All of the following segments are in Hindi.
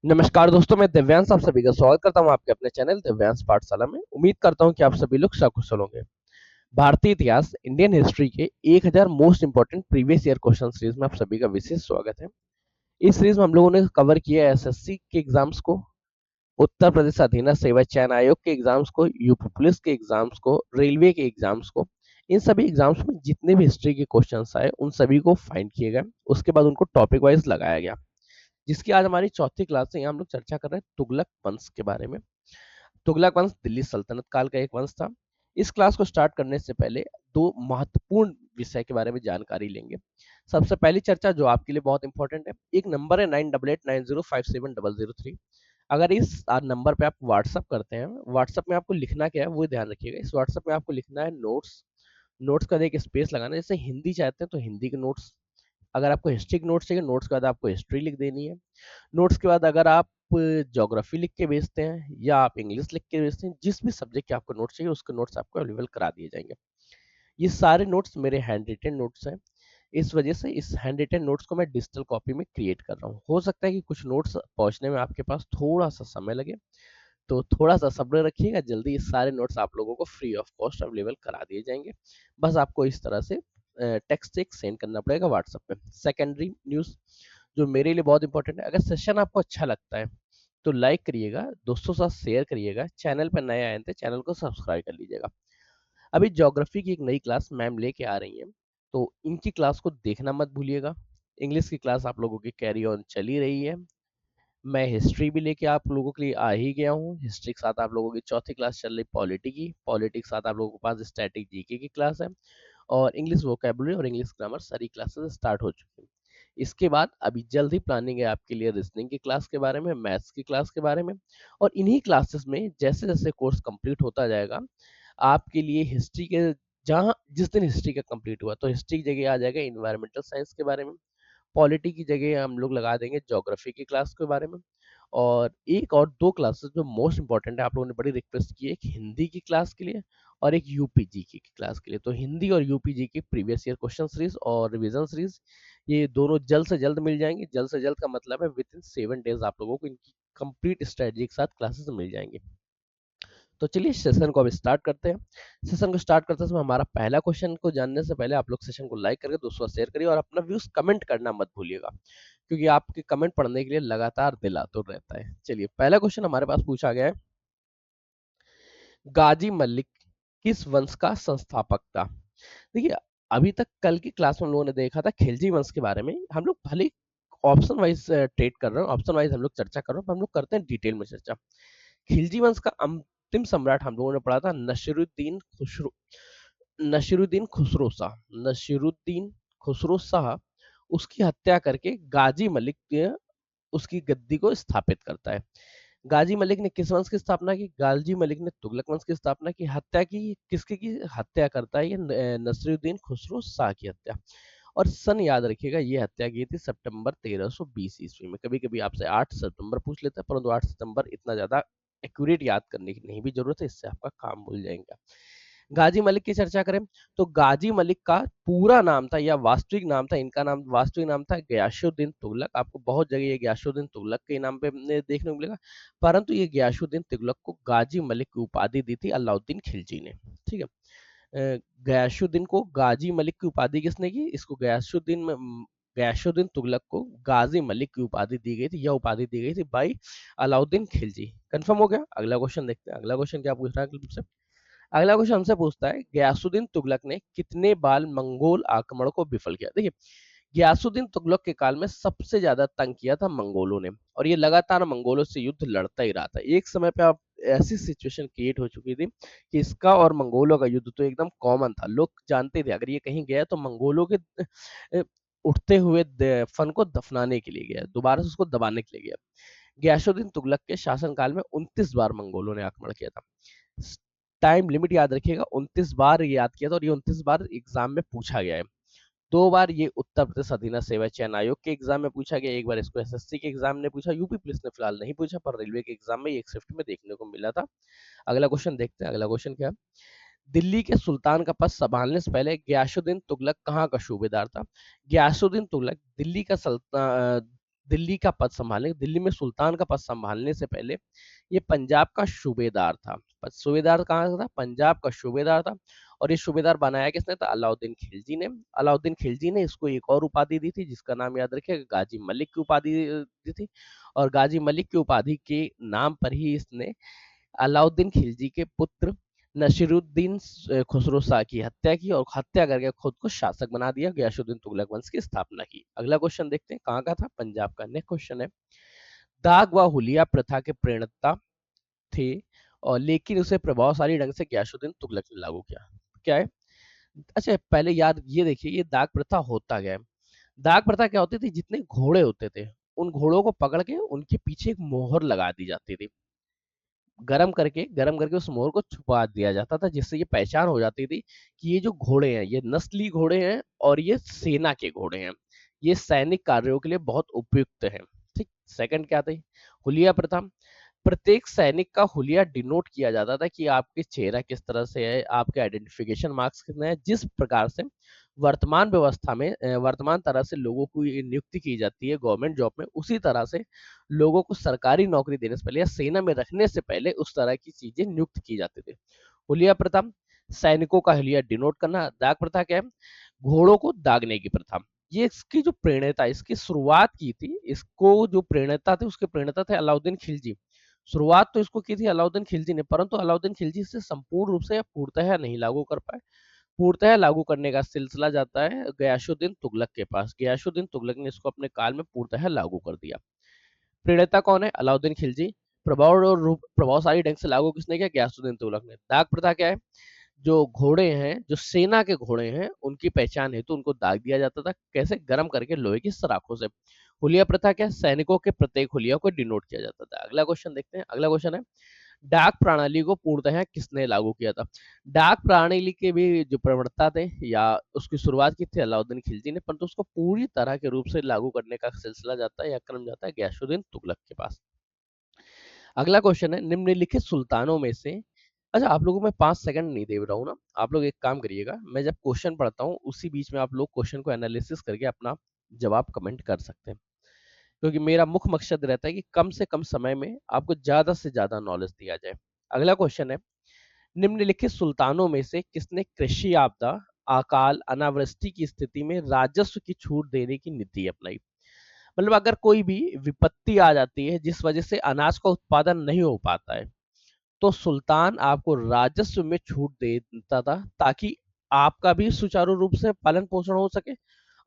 नमस्कार दोस्तों, मैं दिव्यांश आप सभी का स्वागत करता हूं आपके अपने चैनल दिव्यांश पाठशाला में। उम्मीद करता हूं कि आप सभी लोग सकुशल होंगे। भारतीय इतिहास इंडियन हिस्ट्री के 1000 most important previous year question series में आप सभी का विशेष स्वागत है। इस सीरीज में हम लोगों ने कवर किया है एसएससी के एग्जाम्स को, उत्तर प्रदेश अधीनस्थ सेवा चयन आयोग के एग्जाम्स को, यूपी पुलिस के एग्जाम्स को, रेलवे के एग्जाम्स को। इन सभी एग्जाम्स में जितने भी हिस्ट्री के क्वेश्चंस आए उन सभी को फाइंड किए गए, उसके बाद उनको टॉपिक वाइज लगाया गया। जिसकी आज हमारी चौथी क्लास है, यहाँ हम लोग चर्चा कर रहे हैं तुगलक वंश के बारे में। तुगलक वंश दिल्ली सल्तनत काल का एक वंश था। इस क्लास को स्टार्ट करने से पहले दो महत्वपूर्ण विषय के बारे में जानकारी लेंगे। सबसे पहली चर्चा जो आपके लिए बहुत इंपॉर्टेंट है, एक नंबर है 9889057003। अगर इस नंबर पे आप व्हाट्सअप करते हैं, व्हाट्सअप में आपको लिखना क्या है वो ध्यान रखिएगा। इस व्हाट्सअप में आपको लिखना है नोट्स। नोट्स का एक स्पेस लगाना है, जैसे हिंदी चाहते हैं तो हिंदी के नोट्स, अगर आपको हिस्ट्री के नोट्स चाहिए नोट्स के बाद आपको हिस्ट्री लिख देनी है। नोट्स के बाद अगर आप ज्योग्राफी लिख के भेजते हैं या आप इंग्लिश लिख के भेजते हैं, जिस भी सब्जेक्ट के आपको नोट्स चाहिए उसके नोट्स आपको अवेलेबल करा दिए जाएंगे। ये सारे नोट्स मेरे हैंड रिटन नोट्स हैं। इस वजह से इस हैंड रिटन नोट्स को मैं डिजिटल कॉपी में क्रिएट कर रहा हूँ। हो सकता है कि कुछ नोट्स पहुंचने में आपके पास थोड़ा सा समय लगे, तो थोड़ा सा सब्र रखिएगा, जल्दी इस सारे नोट्स आप लोगों को फ्री ऑफ कॉस्ट अवेलेबल करा दिए जाएंगे। बस आपको इस तरह से टेक्स्ट एक सेंड करना पड़ेगा व्हाट्सएप पे। सेकेंडरी न्यूज़ जो मेरे लिए बहुत इंपॉर्टेंट है, अगर सेशन आपको अच्छा लगता है तो लाइक करिएगा, दोस्तों के साथ शेयर करिएगा, चैनल पर नए आए थे चैनल को सब्सक्राइब कर लीजिएगा। अभी ज्योग्राफी की एक नई क्लास मैम लेके आ रही हैं, तो इनकी क्लास को देखना मत भूलिएगा। इंग्लिश की क्लास आप लोगों की कैरी ऑन चली रही है। मैं हिस्ट्री भी लेके आप लोगों के लिए आ ही गया हूँ। हिस्ट्री के साथ आप लोगों की चौथी क्लास चल रही पॉलिटी की, पॉलिटी के साथ आप लोगों के पास स्टैटिक जीके की क्लास है, और इंग्लिश वोकेबुलरी और इंग्लिश ग्रामर सारी क्लासेस स्टार्ट हो चुकी हैं। इसके बाद अभी जल्द ही प्लानिंग है आपके लिए रीजनिंग की क्लास के बारे में, मैथ्स की क्लास के बारे में। और इन्हीं क्लासेस में जैसे जैसे कोर्स कंप्लीट होता जाएगा, आपके लिए हिस्ट्री के, जहाँ जिस दिन हिस्ट्री का कंप्लीट हुआ तो हिस्ट्री की जगह आ जाएगा इन्वायरमेंटल साइंस के बारे में, पॉलिटी की जगह हम लोग लगा देंगे ज्योग्राफी की क्लास के बारे में। और एक और दो क्लासेस जो मोस्ट इंपॉर्टेंट है, आप लोगों ने बड़ी रिक्वेस्ट की है, एक हिंदी की क्लास के लिए और एक यूपीजी की क्लास के लिए। तो हिंदी और यूपीजी की प्रीवियस ईयर क्वेश्चन सीरीज और रिवीजन सीरीज, ये दोनों जल्द से जल्द मिल जाएंगे। जल्द से जल्द का मतलब है विद इन 7 डेज आप लोगों को इनकी कंप्लीट स्ट्रेटजी के साथ क्लासेस मिल जाएंगे। तो चलिए सेशन को अब स्टार्ट करते हैं। सेशन को स्टार्ट करते समय हमारा पहला क्वेश्चन को जानने से पहले आप लोग सेशन को लाइक करके दोस्तों शेयर करिए और अपना व्यूज कमेंट करना मत भूलिएगा, क्योंकि आपके कमेंट पढ़ने के लिए लगातार दिल आतुर रहता है। चलिए पहला क्वेश्चन हमारे पास पूछा गया है, गाजी मलिक किस वंश का संस्थापक था? देखिए, अभी तक कल की क्लास में हम लोगों ने देखा था खिलजी वंश के बारे में। हम लोग भले ऑप्शन वाइज ट्रेड कर रहे हैं, ऑप्शन वाइज हम लोग चर्चा कर रहे हैं, हम लोग करते हैं डिटेल में चर्चा। खिलजी वंश का अंतिम सम्राट हम लोगों ने पढ़ा था नसीरुद्दीन खुसरो शाह। नसीरुद्दीन खुसरो शाह उसकी हत्या करके गाजी मलिक उसकी गद्दी को स्थापित करता है। गाजी मलिक ने किस वंश की स्थापना की? गाजी मलिक ने तुगलक वंश की स्थापना की। हत्या की किसकी की हत्या करता है? ये नसीरुद्दीन खुसरो शाह की हत्या। और सन याद रखिएगा, ये हत्या की थी सितंबर 1320 ईस्वी में। कभी कभी आपसे 8 सितंबर पूछ लेता है, परंतु 8 सितंबर इतना ज्यादा एक्यूरेट याद करने की नहीं भी जरूरत है, इससे आपका काम भूल जाएगा। गाजी मलिक की चर्चा करें तो गाजी मलिक का पूरा नाम था या वास्तविक नाम था, इनका नाम वास्तविक नाम था गयासुद्दीन तुगलक। आपको बहुत जगह ये गयासुद्दीन तुगलक के नाम पे देखने को मिलेगा, परंतु ये गयासुद्दीन तुगलक को गाजी मलिक की उपाधि दी थी अलाउद्दीन खिलजी ने। ठीक है, गयासुद्दीन को गाजी मलिक की उपाधि किसने की? इसको गयासुद्दीन तुगलक को गाजी मलिक की उपाधि दी गई थी, यह उपाधि दी गई थी बाई अलाउद्दीन खिलजी। कंफर्म हो गया? अगला क्वेश्चन देखते हैं। अगला क्वेश्चन क्या पूछ रहा है तुमसे? अगला क्वेश्चन हमसे पूछता है, गयासुद्दीन तुगलक ने कितने बार मंगोल आक्रमण को विफल किया? देखिए, गयासुद्दीन तुगलक के काल में सबसे ज्यादा तंग किया था मंगोलों ने, और ये लगातार मंगोलों से युद्ध लड़ता ही रहा था। एक समय पे आप ऐसी सिचुएशन क्रिएट हो चुकी थी कि इसका और मंगोलों का युद्ध तो एकदम कॉमन था। लोग जानते थे अगर ये कहीं गया तो मंगोलों के अ, उठते हुए फन को दफनाने के लिए गया, दोबारा से उसको दबाने के लिए गया। गयासुद्दीन तुगलक के शासनकाल में 29 बार मंगोलों ने आक्रमण किया था। टाइम लिमिट याद रखिएगा, 29 बार याद किया था, और ये 29 बार एग्जाम में पूछा गया है। 2 बार ये उत्तर प्रदेश अधीनस्थ सेवा चयन आयोग के एग्जाम में पूछा गया, एक बार इसको एसएससी के एग्जाम ने पूछा, यूपी पुलिस ने फिलहाल नहीं पूछा, पर रेलवे के एग्जाम में एक शिफ्ट में देखने को मिला था। अगला क्वेश्चन देखते हैं। अगला क्वेश्चन क्या है, दिल्ली के सुल्तान का पद संभालने से पहले गयासुद्दीन तुगलक कहाँ का सूबेदार था? गयासुद्दीन तुगलक दिल्ली का पद संभालने, दिल्ली में सुल्तान का पद संभालने से पहले ये पंजाब का सूबेदार था। सूबेदार कहाँ का था? पंजाब का सूबेदार था। और ये सूबेदार बनाया किसने था? अलाउद्दीन खिलजी ने। अलाउद्दीन खिलजी ने इसको एक और उपाधि दी थी, जिसका नाम याद रखिएगा, गाजी मलिक की उपाधि दी थी। और गाजी मलिक की उपाधि के नाम पर ही इसने अलाउद्दीन खिलजी के पुत्र नसीरुद्दीन खुसरो शाह की हत्या की और हत्या करके खुद को शासक बना दिया, गयासुद्दीन तुगलक वंश की स्थापना की। अगला क्वेश्चन देखते हैं, कहाँ का था? पंजाब का। नेक्स्ट क्वेश्चन है, दाग व हुलिया प्रथा के प्रणेता थे और लेकिन उसे प्रभावशाली ढंग से गयासुद्दीन तुगलक ने लागू किया। क्या है? अच्छा, पहले यार ये देखिए, ये दाग प्रथा होता क्या है? दाग प्रथा क्या होती थी? जितने घोड़े होते थे, उन घोड़ों को पकड़ के उनके पीछे एक मोहर लगा दी जाती थी। गरम करके उस मोहर को छुपा दिया जाता था, जिससे ये पहचान हो जाती थी कि ये जो घोड़े हैं, ये नस्ली घोड़े हैं और ये सेना के घोड़े हैं, ये सैनिक कार्यों के लिए बहुत उपयुक्त हैं। ठीक। सेकंड क्या था? हुलिया प्रथा। प्रत्येक सैनिक का हुलिया डिनोट किया जाता था कि आपके चेहरा किस तरह से है, आपके आइडेंटिफिकेशन मार्क्स कितने हैं। जिस प्रकार से वर्तमान व्यवस्था में वर्तमान तरह से लोगों को ये नियुक्ति की जाती है गवर्नमेंट जॉब में, उसी तरह से लोगों को सरकारी नौकरी देने से पहले या सेना में रखने से पहले उस तरह की चीजें नियुक्त की जाती थी। हुलिया प्रथा, सैनिकों का हुलिया डिनोट करना। दाग प्रथा क्या है? घोड़ों को दागने की प्रथा। ये इसकी जो प्रणेता, इसकी शुरुआत की थी, इसको जो प्रणेता थे, उसके प्रणेता थे अलाउद्दीन खिलजी। शुरुआत तो इसको की थी अलाउद्दीन खिलजी ने, परंतु अलाउद्दीन खिलजी इसे संपूर्ण रूप से या पूर्णतः नहीं लागू कर पाए। पूर्णतः लागू करने का सिलसिला जाता है गयासुद्दीन तुगलक के पास। गयासुद्दीन तुगलक ने इसको अपने काल में पूर्णतः लागू कर दिया। प्रणेता कौन है? अलाउद्दीन खिलजी। प्रभाव और प्रभावशाली ढंग से लागू किसने किया? गयासुद्दीन तुगलक ने। दाग प्रथा क्या है? जो घोड़े हैं, जो सेना के घोड़े हैं, उनकी पहचान हेतु उनको दाग दिया जाता था। कैसे? गरम करके लोहे की सराखों से। हुलिया प्रथा क्या है? सैनिकों के प्रत्येक हुलिया को डिनोट किया जाता था। अगला क्वेश्चन देखते हैं। अगला क्वेश्चन है, डाक प्रणाली को पूर्णतः किसने लागू किया था? डाक प्रणाली के भी जो प्रवक्ता थे या उसकी शुरुआत की थी अलाउद्दीन खिलजी ने, परंतु उसको पूरी तरह के रूप से लागू करने का सिलसिला जाता है या क्रम जाता है गयासुद्दीन तुगलक के पास। अगला क्वेश्चन है, निम्नलिखित सुल्तानों में से, अच्छा आप लोगों को मैं 5 सेकंड नहीं दे रहा हूँ ना, आप लोग एक काम करिएगा, मैं जब क्वेश्चन पढ़ता हूँ उसी बीच में आप लोग क्वेश्चन को एनालिसिस करके अपना जवाब कमेंट कर सकते हैं, क्योंकि मेरा मुख्य मकसद रहता है कि कम से कम समय में आपको ज्यादा से ज्यादा नॉलेज दिया जाए। अगला क्वेश्चन है, निम्नलिखित सुल्तानों में से किसने कृषि आपदा, अकाल, अनावृष्टि की स्थिति में राजस्व की छूट देने की नीति अपनाई? मतलब अगर कोई भी विपत्ति आ जाती है जिस वजह से अनाज का उत्पादन नहीं हो पाता है, तो सुल्तान आपको राजस्व में छूट देता था, ताकि आपका भी सुचारू रूप से पालन पोषण हो सके।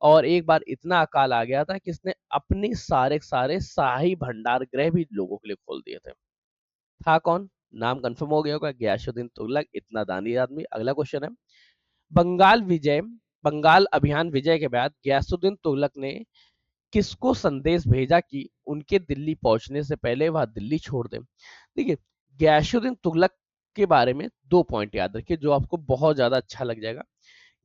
और एक बार इतना अकाल आ गया था कि इसने अपने सारे सारे शाही भंडार गृह भी लोगों के लिए खोल दिए थे। था कौन? नाम कंफर्म हो गया होगा, गयासुद्दीन तुगलक, इतना दानी आदमी। अगला क्वेश्चन है, बंगाल विजय, बंगाल अभियान विजय के बाद गयासुद्दीन तुगलक ने किसको संदेश भेजा कि उनके दिल्ली पहुंचने से पहले वह दिल्ली छोड़ दें? देखिए, गयासुद्दीन तुगलक के बारे में 2 पॉइंट याद रखिए जो आपको बहुत ज्यादा अच्छा लग जाएगा।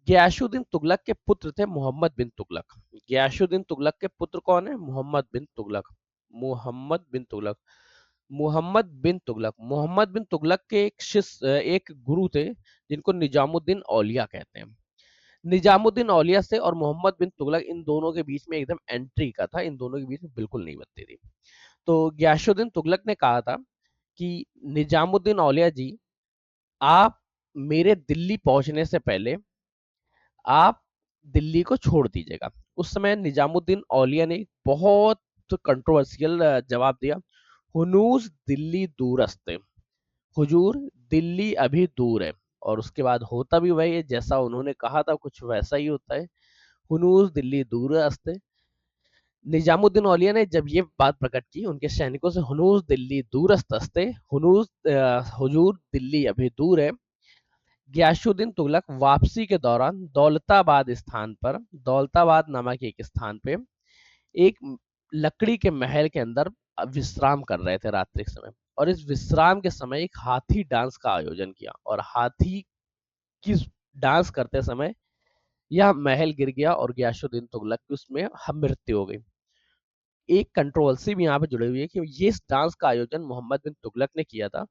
गयासुद्दीन तुगलक के पुत्र थे मोहम्मद बिन तुगलक। गयासुद्दीन तुगलक के पुत्र कौन है? मोहम्मद बिन तुगलक। मोहम्मद बिन तुगलक। मोहम्मद बिन तुगलक के एक शिष्य, एक गुरु थे जिनको निजामुद्दीन औलिया कहते हैं। निजामुद्दीन औलिया से और मोहम्मद बिन तुगलक, इन दोनों के बीच में एकदम एंट्री का था, इन दोनों के बीच में बिल्कुल नहीं बनती थी। तो गयासुद्दीन तुगलक ने कहा था कि निजामुद्दीन औलिया जी, आप मेरे दिल्ली पहुंचने से पहले आप दिल्ली को छोड़ दीजिएगा। उस समय निजामुद्दीन औलिया ने बहुत कंट्रोवर्शियल जवाब दिया, हुनूस दिल्ली दूरस्थ है, हुजूर दिल्ली अभी दूर है। और उसके बाद होता भी वही है, जैसा उन्होंने कहा था कुछ वैसा ही होता है, हुनूस दिल्ली दूरस्थ है। निजामुद्दीन औलिया ने जब ये बात प्रकट की उनके सैनिकों से, हुनूस दिल्ली दूरस्थ अस्ते, हुजूर दिल्ली अभी दूर है। गयासुद्दीन तुगलक वापसी के दौरान दौलताबाद नामक एक स्थान पे एक लकड़ी के महल के अंदर विश्राम कर रहे थे रात्रि के समय, और इस विश्राम के समय एक हाथी डांस का आयोजन किया, और हाथी की डांस करते समय यह महल गिर गया और गयासुद्दीन तुगलक की उसमें मृत्यु हो गई। एक कंट्रोवर्सी भी यहाँ पे जुड़ी हुई है कि ये इस डांस का आयोजन मोहम्मद बिन तुगलक ने किया था,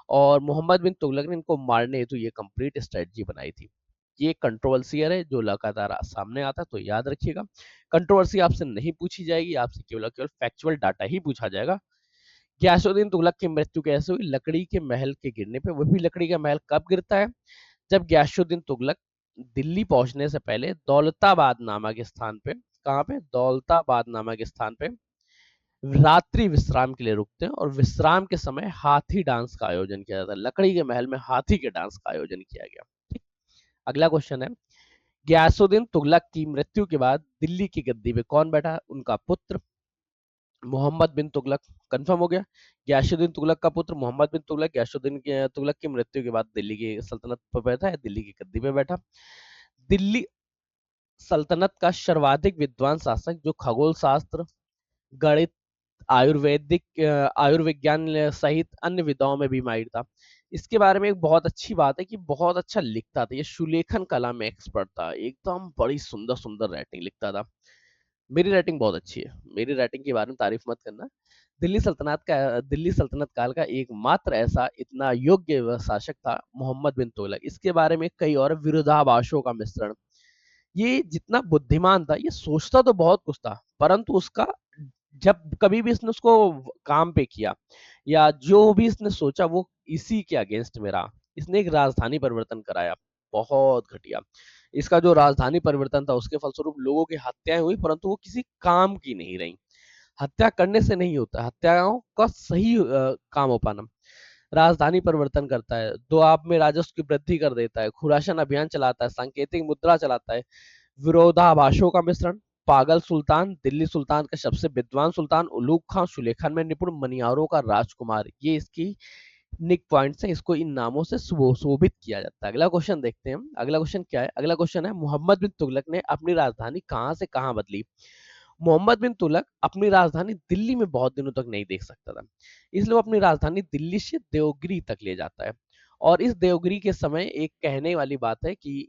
और मोहम्मद बिन तुगलक ने इनको मारने हेतु ये कंप्लीट स्ट्रेटजी बनाई थी। ये कंट्रोवर्सी है जो लगातार सामने आता है, तो याद रखिएगा। कंट्रोवर्सी आपसे नहीं पूछी जाएगी, आपसे केवल और केवल फैक्चुअल डाटा ही पूछा जाएगा। गयासुद्दीन तुगलक की मृत्यु कैसे हुई? लकड़ी के महल के गिरने पे। वो भी लकड़ी का महल कब गिरता है? जब गयासुद्दीन तुगलक दिल्ली पहुंचने से पहले दौलताबाद नामक स्थान पे, कहाँ पे? दौलताबाद नामक स्थान पे रात्रि विश्राम के लिए रुकते हैं, और विश्राम के समय हाथी डांस का आयोजन किया जाता है। लकड़ी के महल में हाथी के डांस का आयोजन किया गया। ठीक। अगला क्वेश्चन है, गयासुद्दीन तुगलक की मृत्यु के बाद दिल्ली की गद्दी पे कौन बैठा? उनका पुत्र मोहम्मद बिन तुगलक। कंफर्म हो गया। गयासुद्दीन तुगलक का पुत्र मोहम्मद बिन तुगलक गयासुद्दीन तुगलक की मृत्यु के बाद दिल्ली की सल्तनत पर बैठा है, दिल्ली की गद्दी पे बैठा। दिल्ली सल्तनत का सर्वाधिक विद्वान शासक जो खगोल शास्त्र, गणित, आयुर्विज्ञान सहित अन्य विधाओं में भी माहिर था। इसके बारे में एक बहुत अच्छी बात है कि बहुत अच्छा लिखता था, ये सुलेखन कला में एक्सपर्ट था, एकदम बड़ी सुंदर सुंदर राइटिंग लिखता था। मेरी राइटिंग बहुत अच्छी है, मेरी राइटिंग के बारे में तारीफ मत करना। दिल्ली सल्तनत काल का एकमात्र ऐसा इतना योग्य शासक था मोहम्मद बिन तुगलक। इसके बारे में कई और विरोधाभासों का मिश्रण। ये जितना बुद्धिमान था, ये सोचता तो बहुत कुछ था, परंतु उसका जब कभी भी इसने उसको काम पे किया या जो भी इसने सोचा वो इसी के अगेंस्ट में रहा। इसने एक राजधानी परिवर्तन कराया, बहुत घटिया। इसका जो राजधानी परिवर्तन था उसके फलस्वरूप लोगों की हत्याएं हुई, परंतु वो किसी काम की नहीं रही। हत्या करने से नहीं होता, हत्याओं का सही काम हो पाना। राजधानी परिवर्तन करता है, दोआब में राजस्व की वृद्धि कर देता है, खुरासान अभियान चलाता है, सांकेतिक मुद्रा चलाता है, विरोधाभासों का मिश्रण, पागल सुल्तान, दिल्ली सुल्तान का सबसे विद्वान सुल्तान, उलूग खां, सुलेखन में निपुण, मनियारों का राजकुमार, ये इसकी निक पॉइंट्स हैं। इसको इन नामों से शोभित किया जाता है। अगला क्वेश्चन देखते हैं, अगला क्वेश्चन क्या है? अगला क्वेश्चन है, मोहम्मद बिन तुगलक ने अपनी राजधानी कहां से कहां बदली? मोहम्मद बिन तुगलक अपनी राजधानी दिल्ली में बहुत दिनों तक नहीं देख सकता था, इसलिए वो अपनी राजधानी दिल्ली से देवगिरी तक ले जाता है। और इस देवगिरी के समय एक कहने वाली बात है कि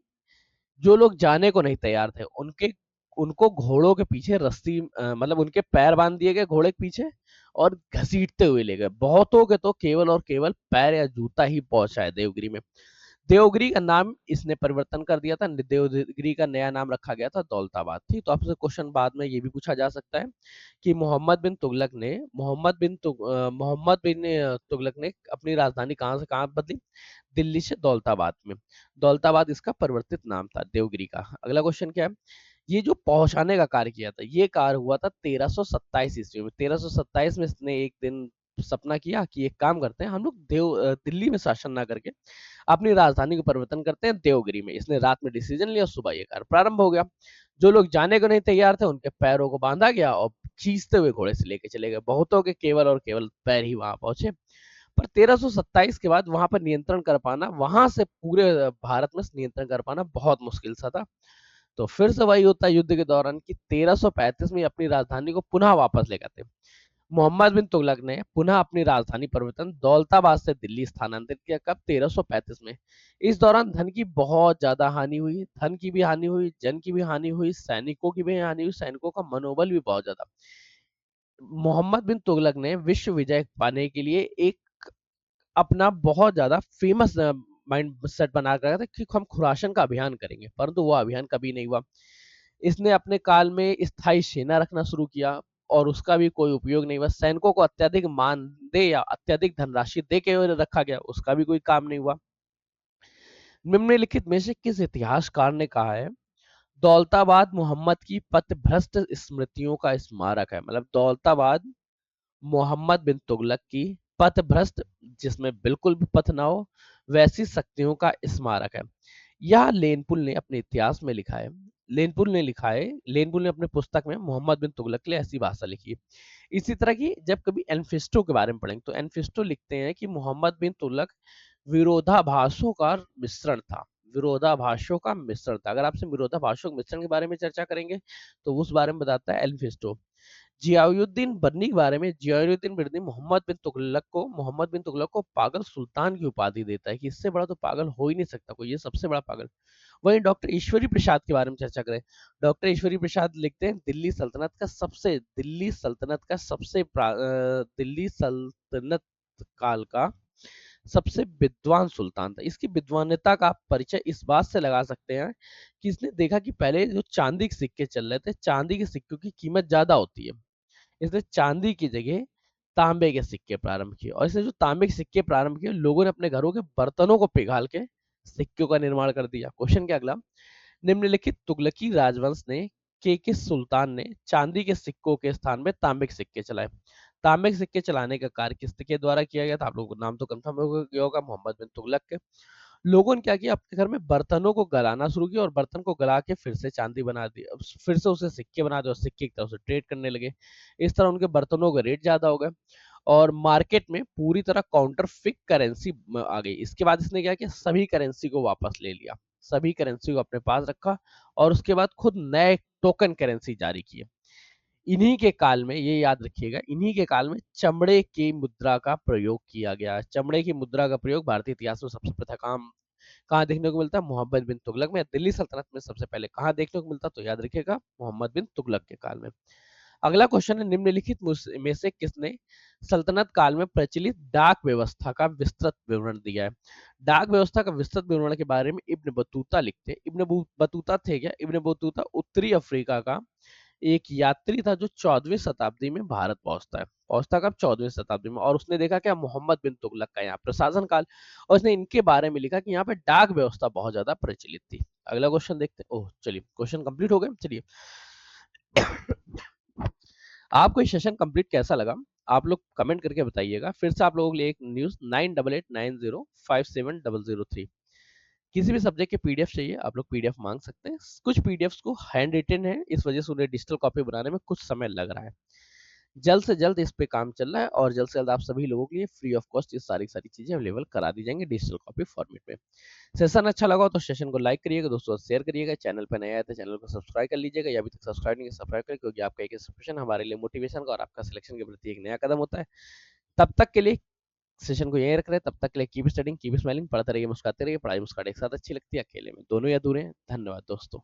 जो लोग जाने को नहीं तैयार थे उनके उनको घोड़ों के पीछे रस्सी मतलब उनके पैर बांध दिए गए घोड़े के पीछे और घसीटते हुए ले गए। बहुतों के तो केवल और केवल पैर या जूता ही पहुंचा है देवगिरी में। देवगिरी का नाम इसने परिवर्तन कर दिया था, देवगिरी का नया नाम रखा गया था दौलताबाद। ठीक, तो आपसे क्वेश्चन बाद में ये भी पूछा जा सकता है कि मोहम्मद बिन तुगलक ने अपनी राजधानी कहाँ से कहाँ बदली? दिल्ली से दौलताबाद में। दौलताबाद इसका परिवर्तित नाम था देवगिरी का। अगला क्वेश्चन क्या है? ये जो पहुंचाने का कार्य किया था, ये कार्य हुआ था 1327 ईस्वी में। 1327 में इसने एक दिन सपना किया कि एक काम करते हैं, हम लोग दिल्ली में शासन ना करके अपनी राजधानी को परिवर्तन करते हैं देवगिरी में। इसने रात में डिसीजन लिया, सुबह ये कार्य प्रारंभ हो गया। जो लोग जाने को नहीं तैयार थे उनके पैरों को बांधा गया और खींचते हुए घोड़े से लेके चले गए। बहुतों के केवल और केवल पैर ही वहां पहुंचे। पर 1327 के बाद वहां पर नियंत्रण कर पाना, वहां से पूरे भारत में नियंत्रण कर पाना बहुत मुश्किल सा था। तो फिर से वही होता है युद्ध के दौरान कि 1335 में अपनी राजधानी को पुनः वापस ले गए थे। मोहम्मद बिन तुगलक ने पुनः अपनी राजधानी परिवर्तन दौलताबाद से दिल्ली स्थानांतरित किया, कब? 1335 में। इस दौरान धन की बहुत ज्यादा हानि हुई, धन की भी हानि हुई, जन की भी हानि हुई, सैनिकों की भी हानि हुई, सैनिकों का मनोबल भी बहुत ज्यादा। मोहम्मद बिन तुगलक ने विश्व विजय पाने के लिए एक अपना बहुत ज्यादा फेमस माइंड सेट बना कर रखा था कि हम खुरासान का अभियान करेंगे, परंतु वो अभियान कभी नहीं हुआ। इसने अपने काल में स्थायी सेना रखना शुरू किया और उसका भी कोई उपयोग नहीं हुआ। सैनिकों को अत्यधिक मानदेय या अत्यधिक धनराशि दे के रखा गया, उसका भी कोई काम नहीं हुआ। निम्नलिखित में से किस इतिहासकार ने कहा है दौलताबाद मोहम्मद की पथभ्रष्ट स्मृतियों का स्मारक है? मतलब दौलताबाद मोहम्मद बिन तुगलक की पथभ्रष्ट, जिसमें बिल्कुल भी पथ ना हो, वैसी शक्तियों का स्मारक है। यह लेनपुल ने अपने इतिहास में लिखा है। लेनपुल ने अपने पुस्तक में मोहम्मद बिन तुगलक के लिए ऐसी भाषा लिखी है। इसी तरह की जब कभी एल्फिस्टो के बारे में पढ़ेंगे तो एल्फिस्टो लिखते हैं कि मोहम्मद बिन तुगलक विरोधाभासों का मिश्रण था। विरोधाभासों का मिश्रण था। अगर आपसे विरोधाभासों के मिश्रण के बारे में चर्चा करेंगे तो उस बारे में बताता है एल्फिस्टो। जियाउद्दीन बर्नी के बारे में जियाउद्दीन बर्नी मोहम्मद बिन तुगलक को पागल सुल्तान की उपाधि देता है कि इससे बड़ा तो पागल हो ही नहीं सकता कोई, ये सबसे बड़ा पागल। वहीं डॉक्टर ईश्वरी प्रसाद के बारे में चर्चा करें, डॉक्टर ईश्वरी प्रसाद लिखते हैं दिल्ली सल्तनत काल का सबसे विद्वान सुल्तान था। इसकी विद्वानता का आप परिचय इस बात से लगा सकते हैं कि इसने देखा कि पहले जो चांदी के सिक्के चल रहे थे, चांदी के सिक्कों की कीमत ज्यादा होती है। इसने चांदी की जगह तांबे के सिक्के प्रारंभ किए, और इसने जो तांबे के सिक्के प्रारंभ किए, लोगों ने अपने घरों के बर्तनों को पिघाल के सिक्कों का निर्माण कर दिया। क्वेश्चन क्या अगला, निम्नलिखित तुगलकी राजवंश ने के किस सुल्तान ने चांदी के सिक्कों के स्थान में तांबे के सिक्के चलाए? तांबे के सिक्के चलाने का कार्य किसके द्वारा किया गया था? आप लोगों को नाम तो कंफर्म हो गया होगा, मोहम्मद बिन तुगलक के। लोगों ने क्या किया, अपने घर में बर्तनों को गलाना शुरू किया और बर्तन को गला के फिर से चांदी बना दी, अब फिर से उसे सिक्के बना दिए और सिक्के की तरफ से ट्रेड करने लगे। इस तरह उनके बर्तनों का रेट ज्यादा हो गया और मार्केट में पूरी तरह काउंटरफिट करेंसी आ गई। इसके बाद इसने क्या किया, सभी करेंसी को वापस ले लिया, सभी करेंसी को अपने पास रखा और उसके बाद खुद नए टोकन करेंसी जारी किए। इन्हीं के काल में, ये याद रखिएगा, इन्हीं के काल में चमड़े की मुद्रा का प्रयोग किया गया। चमड़े की मुद्रा का प्रयोग भारतीय इतिहास में सबसे प्रथम कहाँ देखने को मिलता है? मोहम्मद बिन तुगलक में। दिल्ली सल्तनत में सबसे पहले कहाँ देखने को मिलता? तो याद रखिएगा, मोहम्मद बिन तुगलक के काल में। अगला क्वेश्चन है, निम्नलिखित में से किसने सल्तनत काल में प्रचलित डाक व्यवस्था का विस्तृत विवरण दिया है? डाक व्यवस्था का विस्तृत विवरण के बारे में इब्न बतूता लिखते हैं। बतूता थे क्या? इब्न बतूता उत्तरी अफ्रीका का एक यात्री था जो 14वीं शताब्दी में भारत पहुंचता कब? 14वीं शताब्दी में। और उसने देखा क्या, मोहम्मद बिन तुगलक का यहाँ प्रशासन काल, और उसने इनके बारे में लिखा कि यहाँ पे डाक व्यवस्था बहुत ज्यादा प्रचलित थी। अगला क्वेश्चन देखते हैं। ओह चलिए, क्वेश्चन कंप्लीट हो गए। चलिए, आपको ये सेशन कंप्लीट कैसा लगा? आप लोग कमेंट करके बताइएगा। फिर से आप लोगों के लिए एक न्यूज 9889057003, किसी भी सब्जेक्ट के पीडीएफ चाहिए आप लोग पीडीएफ मांग सकते हैं। कुछ पीडीएफ को हैंड रिटन है, इस वजह से उन्हें डिजिटल कॉपी बनाने में कुछ समय लग रहा है। जल्द से जल्द इस पे काम चल रहा है और जल्द से जल्द आप सभी लोगों के लिए फ्री ऑफ कॉस्ट ये सारी सारी चीजें अवेलेबल करा दी जाएंगी डिजिटल कॉपी फॉर्मेट में। सेशन अच्छा लगा हो तो सेशन को लाइक करिएगा, दोस्तों शेयर करिएगा। चैनल पर नया है तो चैनल को सब्सक्राइब कर लीजिएगा, या अभी तक सब्सक्राइब नहीं किया सब्सक्राइब करें, क्योंकि आपका एक सब्सक्रिप्शन हमारे लिए मोटिवेशन का और आपका सिलेक्शन के प्रति एक नया कदम होता है। तब तक के लिए सेशन को यहीं रख रहे हैं, तब तक के लिए कीप स्टडिंग कीप स्माइलिंग, पढ़ते रहिए मुस्कुराते रहिए। पढ़ाई मुस्कुराहट एक साथ अच्छी लगती है, अकेले में दोनों या दूर हैं। धन्यवाद दोस्तों।